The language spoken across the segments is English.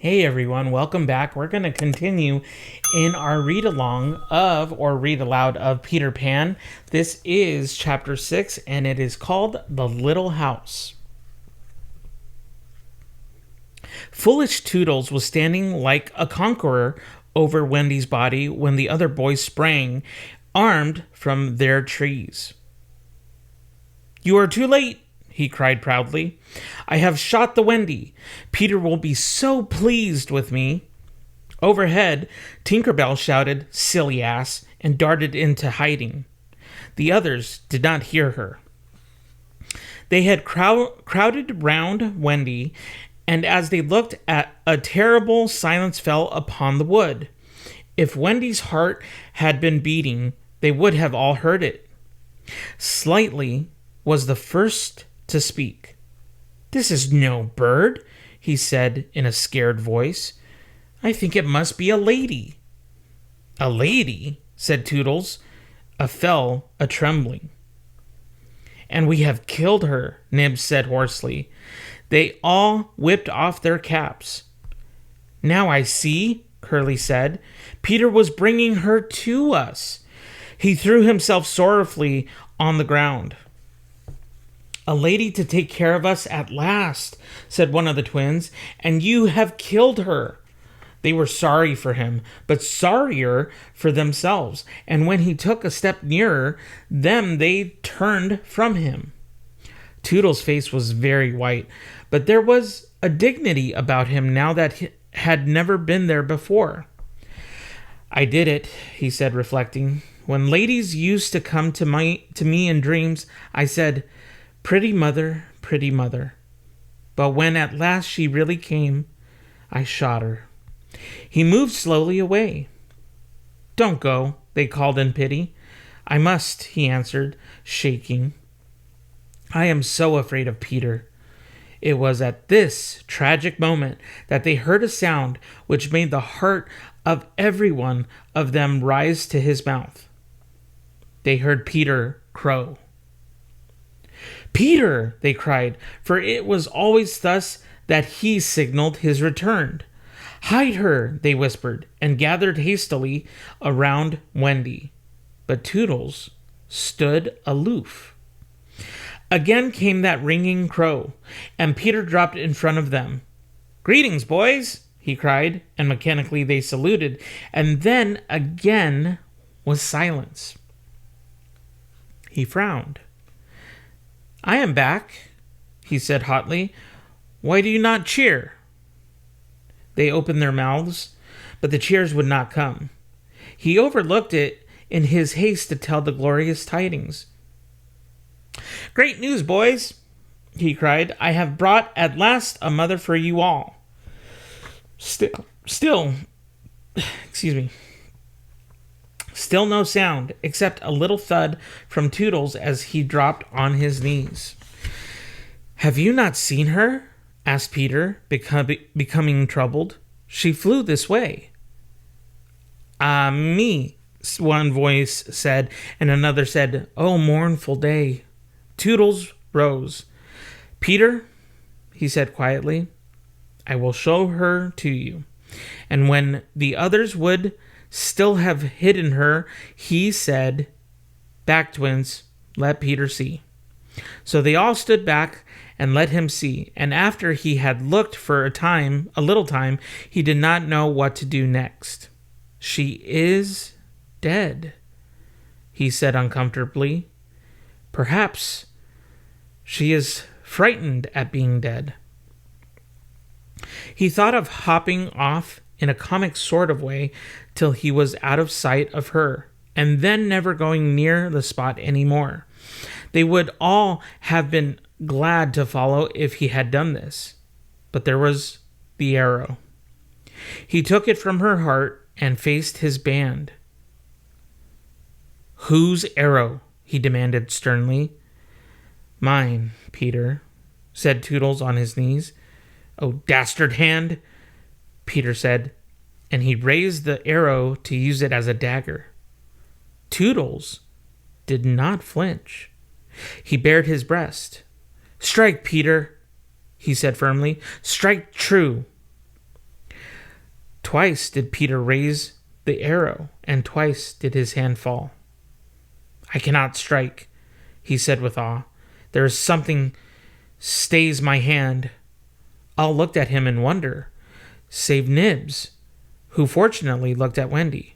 Hey everyone, welcome back. We're going to continue in our read along of, or read aloud of, Peter Pan. This is chapter 6, and it is called The Little House. Foolish Toodles was standing like a conqueror over Wendy's body when the other boys sprang, armed, from their trees. "You are too late," he cried proudly. "I have shot the Wendy. Peter will be so pleased with me." Overhead, Tinker Bell shouted, "Silly ass," and darted into hiding. The others did not hear her. They had crowded round Wendy, and as they looked at, a terrible silence fell upon the wood. If Wendy's heart had been beating, they would have all heard it. Slightly was the first to speak. "This is no bird," he said in a scared voice. "I think it must be a lady." "A lady?" said Toodles, a trembling. "And we have killed her," Nibs said hoarsely. They all whipped off their caps. "Now I see," Curly said. "Peter was bringing her to us." He threw himself sorrowfully on the ground. "A lady to take care of us at last," said one of the twins, "and you have killed her." They were sorry for him, but sorrier for themselves, and when he took a step nearer them, they turned from him. Toodles' face was very white, but there was a dignity about him now that had never been there before. "I did it," he said, reflecting. "When ladies used to come to me in dreams, I said, 'Pretty mother, pretty mother.' But when at last she really came, I shot her." He moved slowly away. "Don't go," they called in pity. "I must," he answered, shaking. "I am so afraid of Peter." It was at this tragic moment that they heard a sound which made the heart of every one of them rise to his mouth. They heard Peter crow. "Peter!" they cried, for it was always thus that he signaled his return. "Hide her!" they whispered, and gathered hastily around Wendy. But Toodles stood aloof. Again came that ringing crow, and Peter dropped in front of them. "Greetings, boys!" he cried, and mechanically they saluted, and then again was silence. He frowned. "I am back," he said hotly. "Why do you not cheer?" They opened their mouths, but the cheers would not come. He overlooked it in his haste to tell the glorious tidings. "Great news, boys!" he cried. "I have brought at last a mother for you all." Still no sound, except a little thud from Toodles as he dropped on his knees. "Have you not seen her?" asked Peter, becoming troubled. "She flew this way." "Ah, me," one voice said, and another said, "Oh, mournful day." Toodles rose. "Peter," he said quietly, "I will show her to you." And when the others would still have hidden her, he said, "Back, twins, let Peter see." So they all stood back and let him see, and after he had looked for a little time, he did not know what to do next. "She is dead," he said uncomfortably. "Perhaps she is frightened at being dead." He thought of hopping off in a comic sort of way till he was out of sight of her, and then never going near the spot any more. They would all have been glad to follow if he had done this. But there was the arrow. He took it from her heart and faced his band. "Whose arrow?" he demanded sternly. "Mine, Peter," said Toodles on his knees. "Oh, dastard hand," Peter said, and he raised the arrow to use it as a dagger. Toodles did not flinch. He bared his breast. "Strike, Peter," he said firmly. "Strike true." Twice did Peter raise the arrow, and twice did his hand fall. I cannot strike, he said with awe. There is something stays my hand. All looked at him in wonder, save Nibs, who fortunately looked at Wendy.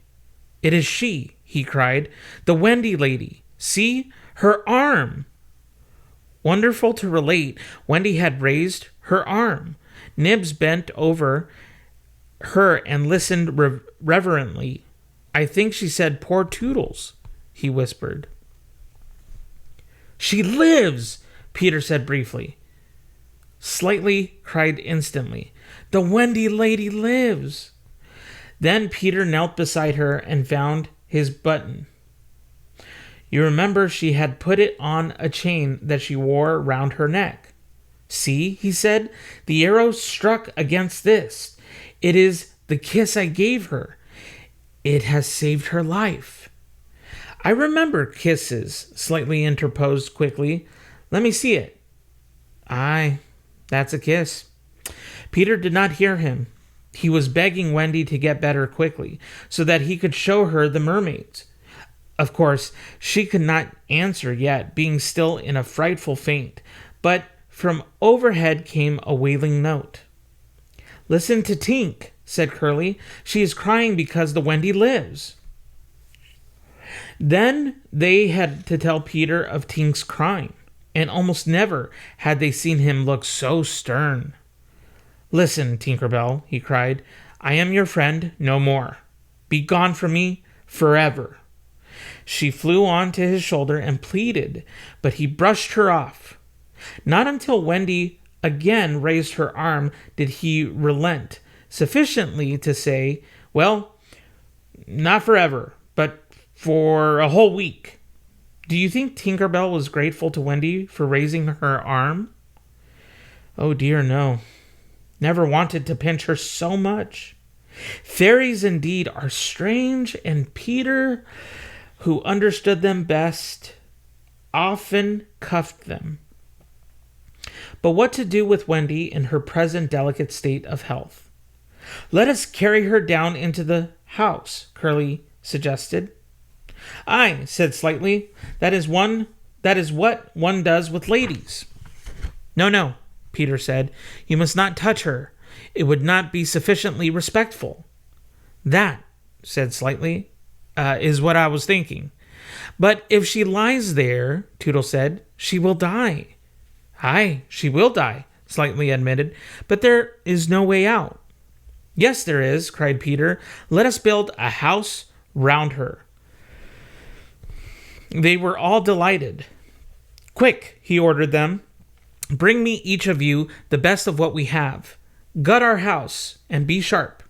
It is she, he cried, the Wendy lady. See, her arm. Wonderful to relate, Wendy had raised her arm. Nibs bent over her and listened reverently. I think she said, "Poor Toodles," he whispered. She lives, Peter said briefly. Slightly cried instantly, the Wendy lady lives. Then Peter knelt beside her and found his button. You remember she had put it on a chain that she wore round her neck. See, he said, the arrow struck against this. It is the kiss I gave her. It has saved her life. I remember kisses, Slightly interposed quickly. Let me see it. Aye, that's a kiss. Peter did not hear him. He was begging Wendy to get better quickly, so that he could show her the mermaids. Of course, she could not answer yet, being still in a frightful faint, but from overhead came a wailing note. Listen to Tink, said Curly. She is crying because the Wendy lives. Then they had to tell Peter of Tink's crying, and almost never had they seen him look so stern. Listen, Tinkerbell, he cried, I am your friend no more. Be gone from me forever. She flew on to his shoulder and pleaded, but he brushed her off. Not until Wendy again raised her arm did he relent sufficiently to say, well, not forever, but for a whole week. Do you think Tinkerbell was grateful to Wendy for raising her arm? Oh dear, no. Never wanted to pinch her so much. Fairies indeed are strange, and Peter, who understood them best, often cuffed them. But what to do with Wendy in her present delicate state of health? Let us carry her down into the house, Curly suggested. Aye, said Slightly, that is what one does with ladies. No, Peter said, you must not touch her. It would not be sufficiently respectful. That, said Slightly, is what I was thinking. But if she lies there, Toodle said, she will die. Aye, she will die, Slightly admitted, but there is no way out. Yes, there is, cried Peter. Let us build a house round her. They were all delighted. Quick, he ordered them. Bring me each of you the best of what we have. Gut our house, and be sharp.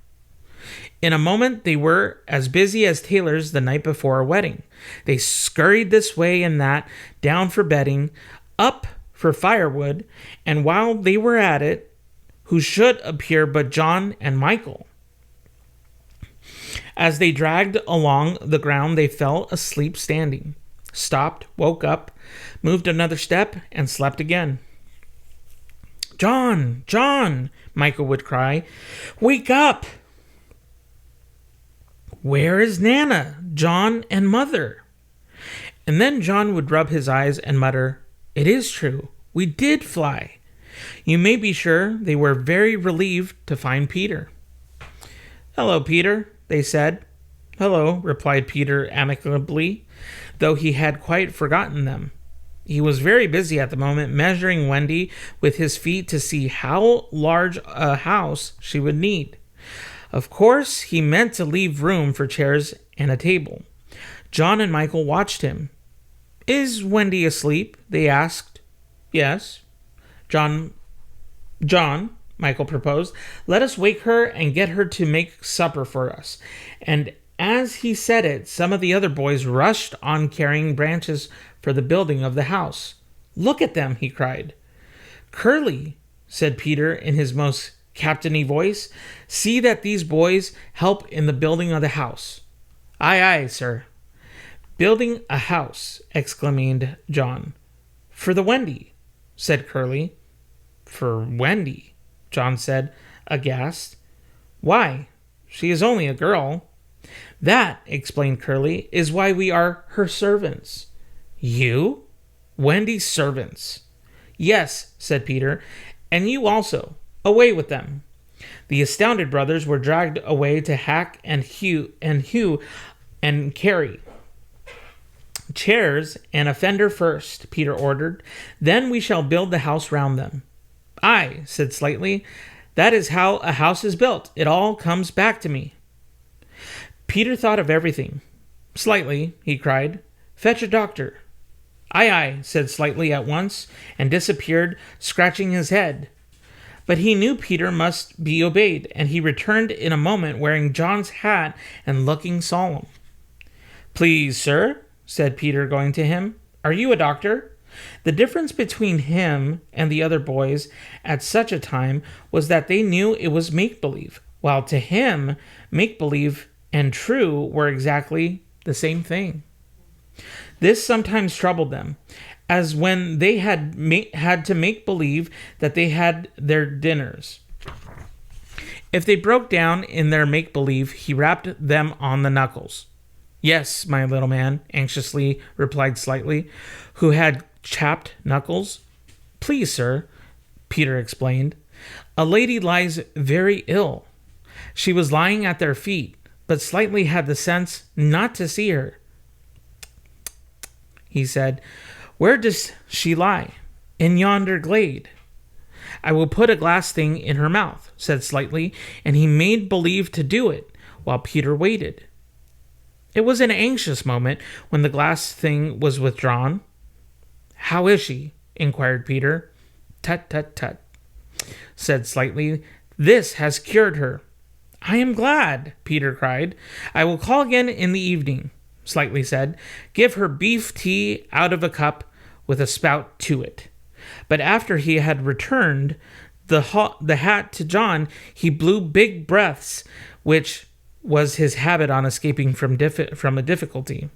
In a moment they were as busy as tailors the night before a wedding. They scurried this way and that, down for bedding, up for firewood, and while they were at it, who should appear but John and Michael? As they dragged along the ground, they fell asleep standing, stopped, woke up, moved another step, and slept again. John, John, Michael would cry, wake up! Where is Nana, John, and Mother? And then John would rub his eyes and mutter, it is true, we did fly. You may be sure they were very relieved to find Peter. Hello, Peter, they said. Hello, replied Peter amicably, though he had quite forgotten them. He was very busy at the moment, measuring Wendy with his feet to see how large a house she would need. Of course, he meant to leave room for chairs and a table. John and Michael watched him. Is Wendy asleep? They asked. Yes. John, Michael proposed, let us wake her and get her to make supper for us. And as he said it, some of the other boys rushed on carrying branches for the building of the house. Look at them, he cried. Curly, said Peter in his most captainy voice, see that these boys help in the building of the house. Aye, aye, sir. Building a house, exclaimed John. For the Wendy, said Curly. For Wendy, John said, aghast. Why, She is only a girl." "That," explained Curly, "is why we are her servants." "You? Wendy's servants?" "Yes," said Peter, "and you also. Away with them." The astounded brothers were dragged away to hack and hew and carry. "Chairs and a fender first," Peter ordered. "Then we shall build the house round them." "Aye," said Slightly. "That is how a house is built. It all comes back to me." Peter thought of everything. "Slightly," he cried, "fetch a doctor." "Aye, aye," said Slightly at once, and disappeared, scratching his head. But he knew Peter must be obeyed, and he returned in a moment wearing John's hat and looking solemn. "Please, sir," said Peter, going to him, "are you a doctor?" The difference between him and the other boys at such a time was that they knew it was make-believe, while to him, make-believe and true were exactly the same thing. This sometimes troubled them, as when they had to make believe that they had their dinners. If they broke down in their make-believe, he rapped them on the knuckles. "Yes, my little man," anxiously replied Slightly, who had chapped knuckles. "Please, sir," Peter explained, "a lady lies very ill." She was lying at their feet, but Slightly had the sense not to see her. He said, "Where does she lie?" "In yonder glade." "I will put a glass thing in her mouth," said Slightly, and he made believe to do it, while Peter waited. It was an anxious moment when the glass thing was withdrawn. "How is she?" inquired Peter. "Tut, tut, tut," said Slightly. "This has cured her." "I am glad," Peter cried. "I will call again in the evening," Slightly said. "Give her beef tea out of a cup with a spout to it." But after he had returned the hat to John, he blew big breaths, which was his habit on escaping from a difficulty.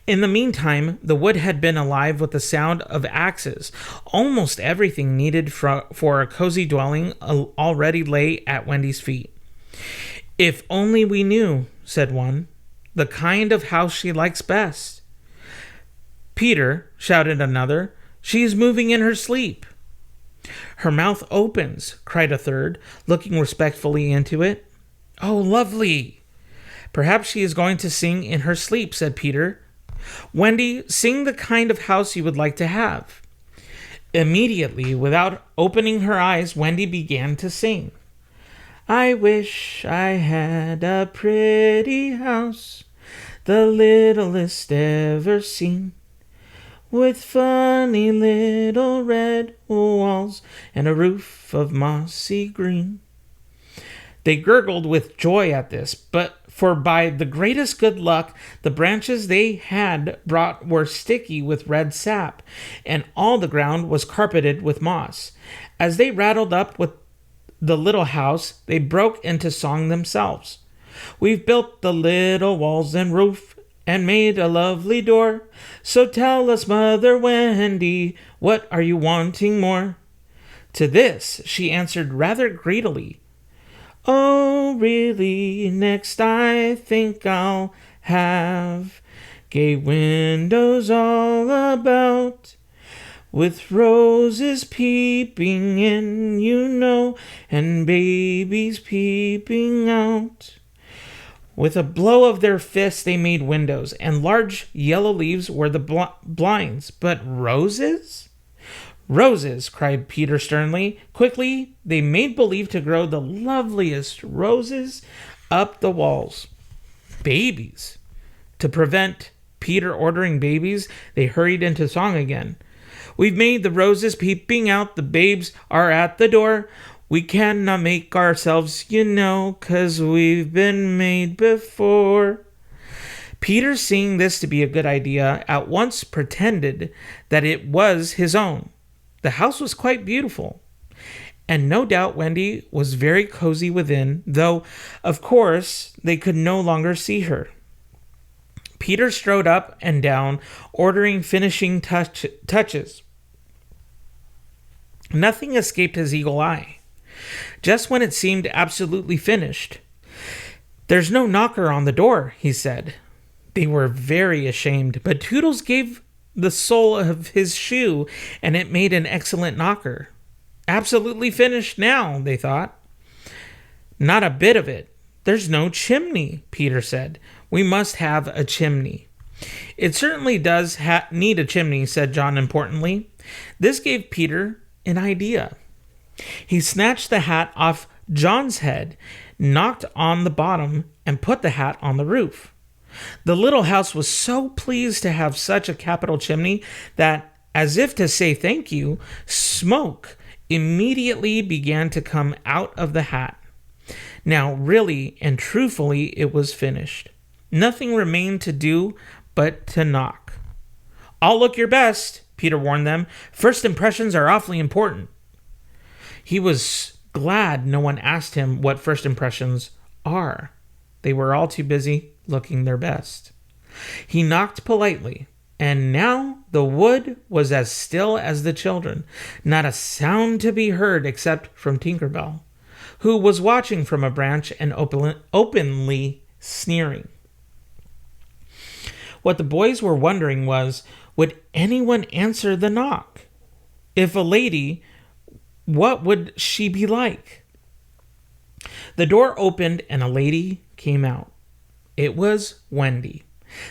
In the meantime, the wood had been alive with the sound of axes. Almost everything needed for a cozy dwelling already lay at Wendy's feet. "If only we knew," said one, "the kind of house she likes best." "Peter," shouted another, "she is moving in her sleep." "Her mouth opens," cried a third, looking respectfully into it. "Oh, lovely!" "Perhaps she is going to sing in her sleep," said Peter. "Wendy, sing the kind of house you would like to have." Immediately, without opening her eyes, Wendy began to sing. "I wish I had a pretty house, the littlest ever seen, with funny little red walls and a roof of mossy green." They gurgled with joy at this, for by the greatest good luck, the branches they had brought were sticky with red sap, and all the ground was carpeted with moss. As they rattled up with the little house, they broke into song themselves. "We've built the little walls and roof, and made a lovely door. So tell us, Mother Wendy, what are you wanting more?" To this she answered rather greedily, "Oh, really, next I think I'll have gay windows all about, with roses peeping in, you know, and babies peeping out." With a blow of their fists they made windows, and large yellow leaves were the blinds. But roses? "Roses!" cried Peter sternly. Quickly they made believe to grow the loveliest roses up the walls. Babies! To prevent Peter ordering babies, they hurried into song again. "We've made the roses peeping out, the babes are at the door. We cannot make ourselves, you know, 'cause we've been made before." Peter, seeing this to be a good idea, at once pretended that it was his own. The house was quite beautiful, and no doubt Wendy was very cozy within, though, of course, they could no longer see her. Peter strode up and down, ordering finishing touches. Nothing escaped his eagle eye. just when it seemed absolutely finished. "There's no knocker on the door," he said. They were very ashamed, but Toodles gave the sole of his shoe, and it made an excellent knocker. "Absolutely finished now," they thought. "Not a bit of it. There's no chimney," Peter said. "We must have a chimney." "It certainly does need a chimney," said John importantly. This gave Peter an idea. He snatched the hat off John's head, knocked on the bottom, and put the hat on the roof. The little house was so pleased to have such a capital chimney that, as if to say thank you, smoke immediately began to come out of the hat. Now, really and truthfully, it was finished. Nothing remained to do but to knock. "I'll look your best," Peter warned them. "First impressions are awfully important." He was glad no one asked him what first impressions are. They were all too busy looking their best. He knocked politely, and now the wood was as still as the children, not a sound to be heard except from Tinker Bell, who was watching from a branch and openly sneering. What the boys were wondering was, would anyone answer the knock? If a lady, what would she be like? The door opened and a lady came out. It was Wendy.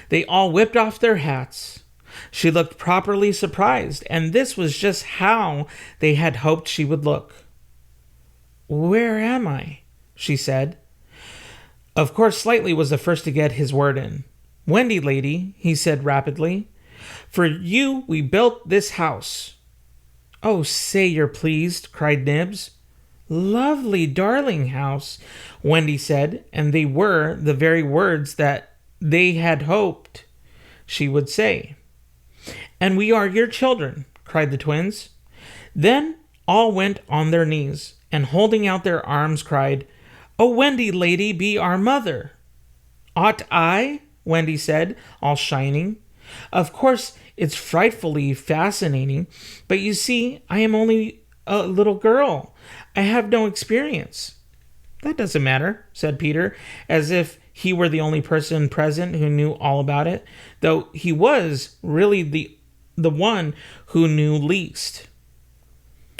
They all whipped off their hats. She looked properly surprised, and this was just how they had hoped she would look. "Where am I?" she said. Of course, Slightly was the first to get his word in. "Wendy, lady," he said rapidly, "for you we built this house." "Oh, say you're pleased," cried Nibs. "Lovely, darling house," Wendy said, and they were the very words that they had hoped she would say. "And we are your children," cried the twins. Then all went on their knees, and holding out their arms cried, "Oh, Wendy, lady, be our mother." "Ought I?" Wendy said, all shining. "Of course, it's frightfully fascinating, but you see, I am only a little girl. I have no experience." "That doesn't matter," said Peter, as if he were the only person present who knew all about it, though he was really the one who knew least.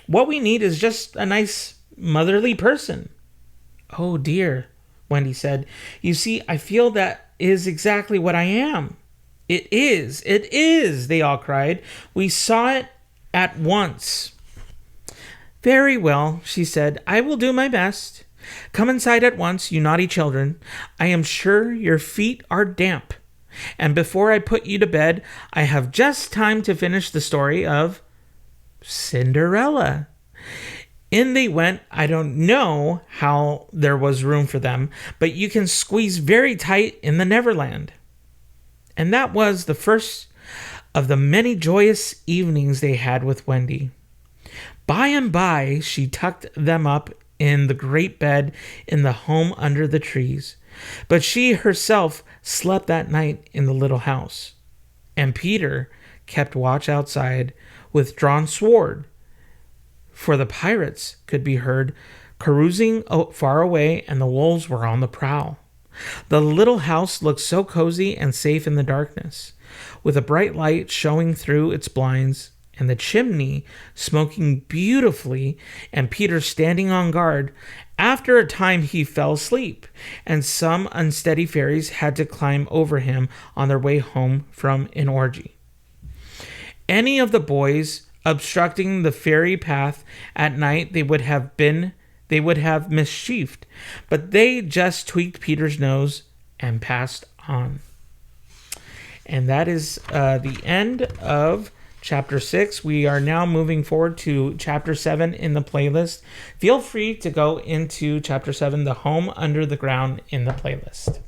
"What we need is just a nice motherly person." "Oh dear," Wendy said. "You see, I feel that is exactly what I am." It is, they all cried. "We saw it at once." "Very well," she said. "I will do my best. Come inside at once, you naughty children. I am sure your feet are damp. And before I put you to bed, I have just time to finish the story of Cinderella." In they went. I don't know how there was room for them, but you can squeeze very tight in the Neverland. And that was the first of the many joyous evenings they had with Wendy. By and by, she tucked them up in the great bed in the home under the trees, but she herself slept that night in the little house. And Peter kept watch outside with drawn sword, for the pirates could be heard carousing far away, and the wolves were on the prowl. The little house looked so cozy and safe in the darkness, with a bright light showing through its blinds, and the chimney smoking beautifully, and Peter standing on guard. After a time he fell asleep, and some unsteady fairies had to climb over him on their way home from an orgy. Any of the boys obstructing the fairy path at night they would have mischieved, but they just tweaked Peter's nose and passed on. And that is the end of Chapter 6. We are now moving forward to Chapter 7 in the playlist. Feel free to go into Chapter 7, The Home Under the Ground, in the playlist.